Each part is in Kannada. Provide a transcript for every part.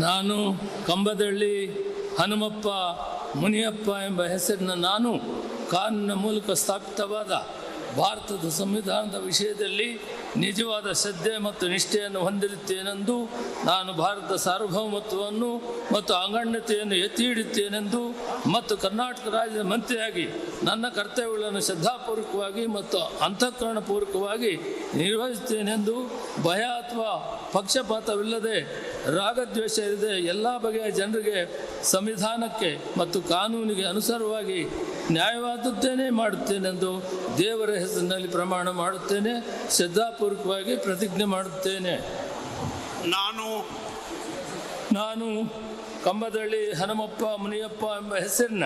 ನಾನು ಕಂಬದಳ್ಳಿ ಹನುಮಪ್ಪ ಮುನಿಯಪ್ಪ ಎಂಬ ಹೆಸರಿನ ನಾನು ಕಾನೂನಿನ ಮೂಲಕ ಸ್ಥಾಪಿತವಾದ ಭಾರತದ ಸಂವಿಧಾನದ ವಿಷಯದಲ್ಲಿ ನಿಜವಾದ ಶ್ರದ್ಧೆ ಮತ್ತು ನಿಷ್ಠೆಯನ್ನು ಹೊಂದಿರುತ್ತೇನೆಂದು, ನಾನು ಭಾರತದ ಸಾರ್ವಭೌಮತ್ವವನ್ನು ಮತ್ತು ಅಖಂಡತೆಯನ್ನು ಎತ್ತಿ ಹಿಡಿಯುತ್ತೇನೆಂದು ಮತ್ತು ಕರ್ನಾಟಕ ರಾಜ್ಯದ ಮಂತ್ರಿಯಾಗಿ ನನ್ನ ಕರ್ತವ್ಯಗಳನ್ನು ಶ್ರದ್ಧಾಪೂರ್ವಕವಾಗಿ ಮತ್ತು ಅಂತಃಕರಣಪೂರ್ವಕವಾಗಿ ನಿರ್ವಹಿಸುತ್ತೇನೆಂದು, ಭಯ ಅಥವಾ ಪಕ್ಷಪಾತವಿಲ್ಲದೆ ರಾಗದ್ವೇಷ ಇಲ್ಲದೆ ಎಲ್ಲ ಬಗೆಯ ಜನರಿಗೆ ಸಂವಿಧಾನಕ್ಕೆ ಮತ್ತು ಕಾನೂನಿಗೆ ಅನುಸಾರವಾಗಿ ನ್ಯಾಯವಾದದ್ದೇನೆ ಮಾಡುತ್ತೇನೆಂದು ದೇವರ ಹೆಸರಿನಲ್ಲಿ ಪ್ರಮಾಣ ಮಾಡುತ್ತೇನೆ. ಶ್ರದ್ಧಾಪೂರ್ವಕವಾಗಿ ಪ್ರತಿಜ್ಞೆ ಮಾಡುತ್ತೇನೆ. ನಾನು ಕಂಬದಳ್ಳಿ ಹನುಮಪ್ಪ ಮುನಿಯಪ್ಪ ಎಂಬ ಹೆಸರಿನ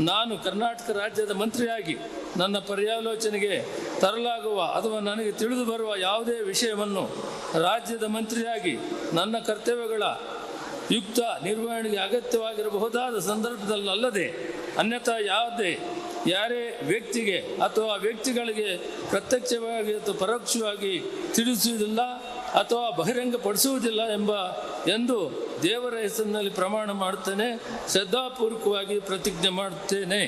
ನಾನು ಕರ್ನಾಟಕ ರಾಜ್ಯದ ಮಂತ್ರಿಯಾಗಿ ನನ್ನ ಪರ್ಯಾಲೋಚನೆಗೆ ತರಲಾಗುವ ಅಥವಾ ನನಗೆ ತಿಳಿದು ಬರುವ ಯಾವುದೇ ವಿಷಯವನ್ನು ರಾಜ್ಯದ ಮಂತ್ರಿಯಾಗಿ ನನ್ನ ಕರ್ತವ್ಯಗಳ ಯುಕ್ತ ನಿರ್ವಹಣೆಗೆ ಅಗತ್ಯವಾಗಿರಬಹುದಾದ ಸಂದರ್ಭದಲ್ಲದೆ ಅನ್ಯಥಾ ಯಾರೇ ವ್ಯಕ್ತಿಗೆ ಅಥವಾ ವ್ಯಕ್ತಿಗಳಿಗೆ ಪ್ರತ್ಯಕ್ಷವಾಗಿ ಅಥವಾ ಪರೋಕ್ಷವಾಗಿ ತಿಳಿಸುವುದಿಲ್ಲ ಅಥವಾ ಬಹಿರಂಗಪಡಿಸುವುದಿಲ್ಲ ಎಂದು ದೇವರ ಹೆಸರಿನಲ್ಲಿ ಪ್ರಮಾಣ ಮಾಡುತ್ತೇನೆ. ಶ್ರದ್ಧಾಪೂರ್ವಕವಾಗಿ ಪ್ರತಿಜ್ಞೆ ಮಾಡುತ್ತೇನೆ.